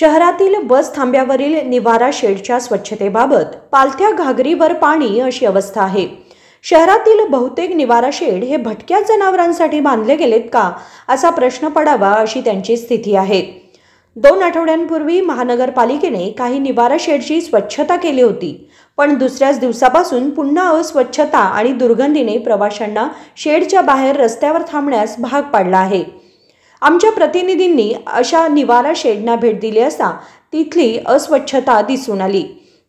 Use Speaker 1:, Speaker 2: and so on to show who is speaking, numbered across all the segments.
Speaker 1: शहरातील बस थांब्यावरील निवारा शेडच्या स्वच्छतेबाबत पालथ्या घागरीवर पाणी अशी अवस्था आहे। शहरातील बहुतेक निवारा शेड हे भटक्या जनावरांसाठी बांधले गेलेत का असा प्रश्न पडावा अशी त्यांची स्थिती आहे। 2 आठवड्यांपूर्वी महानगरपालिकेने काही निवारा शेडची स्वच्छता केली होती, पण दुसऱ्याच दिवसापासून पुन्हा अस्वच्छता आणि दुर्गंधीने प्रवाशांना शेडच्या बाहेर रस्त्यावर थांबण्यास भाग पाडला आहे। आमच्या प्रतिनिधींनी अशा निवारा शेडना भेट दिली असता तिथली अस्वच्छता दिसून आली।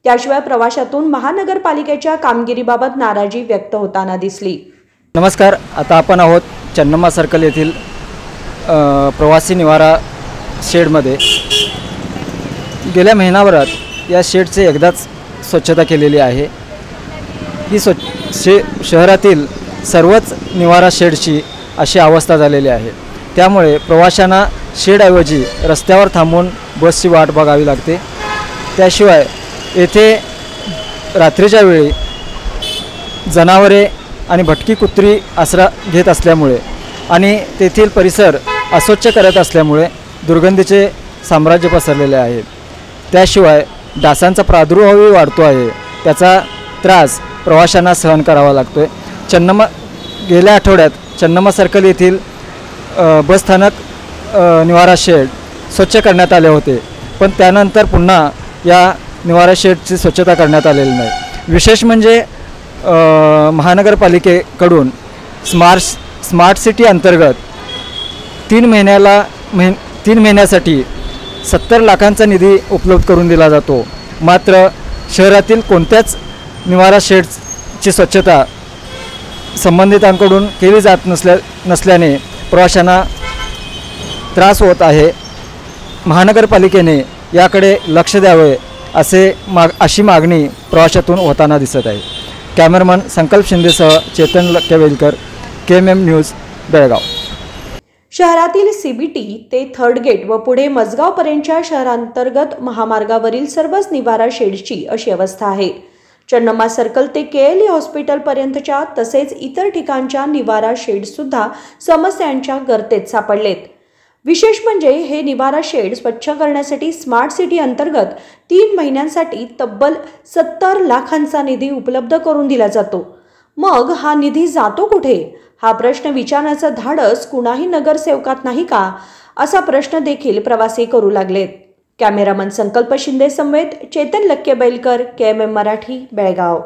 Speaker 1: त्याशिवाय प्रवाशातून महानगरपालिकेच्या कामगिरीबाबत नाराजी व्यक्त होताना दिसली।
Speaker 2: नमस्कार, आता आपण आहोत चन्नम्मा सर्कल येथील प्रवासी निवारा शेडमध्ये। गेल्या महिनाभरात या शेडचे एकदाच स्वच्छता केलेली आहे। ही शहरातील सर्वच निवारा शेडची अशी अवस्था झालेली आहे। त्यामुळे प्रवाशांना शेडऐवजी रस्त्यावर थांबून बसची वाट बघावी लागते। त्याशिवाय येथे रात्रीच्या वेळी जनावरे आणि भटकी कुत्री आसरा घेत असल्यामुळे आणि तेथील परिसर अस्वच्छ करत असल्यामुळे दुर्गंधीचे साम्राज्य पसरलेले आहे। त्याशिवाय डासांचा प्रादुर्भावही वाढतो आहे, त्याचा त्रास प्रवाशांना सहन करावा लागतोय। गेल्या आठवड्यात चन्नम्मा सर्कल येथील बसस्थानक निवारा शेड स्वच्छ करण्यात आले होते, पण त्यानंतर पुन्हा या निवारा शेडची स्वच्छता करण्यात आलेली नाही। विशेष म्हणजे महानगरपालिकेकडून स्मार्ट सिटी अंतर्गत 3 महिन्यासाठी 70 लाखांचा निधी उपलब्ध करून दिला जातो, मात्र शहरातील कोणत्याच निवारा शेडची स्वच्छता संबंधितांकडून केली जात नसल्याने प्रवाशांना त्रास होत आहे। महानगरपालिकेने याकडे लक्ष द्यावे अशी मागणी प्रवाशातून होताना दिसत आहे। कॅमेरामन संकल्प शिंदेसह चेतन लक्केवेलकर, KMM न्यूज, बेळगाव।
Speaker 1: शहरातील CBT ते 3rd गेट व पुढे मजगाव पर्यंतच्या शहरांतर्गत महामार्गावरील सर्वच निवारा शेडची अशी अवस्था आहे। चन्नम्मा सर्कल ते KLE हॉस्पिटल पर्यंतच्या तसेच इतर ठिकाणच्या निवारा शेड सुद्धा समस्यांच्या गर्तेत सापडलेत। विशेष म्हणजे हे निवारा शेड स्वच्छ करण्यासाठी स्मार्ट सिटी अंतर्गत 3 महिन्यांसाठी तब्बल 70 लाखांचा निधी उपलब्ध करून दिला जातो। मग हा निधी जातो कुठे हा प्रश्न विचारण्याचं धाडस कुणाही नगरसेवकात नाही का असा प्रश्न देखील प्रवासी करू लागलेत। कॅमेरामन संकल्प शिंदे समवेत चेतन लक्केवेलकर, KMM मराठी, बेळगाव।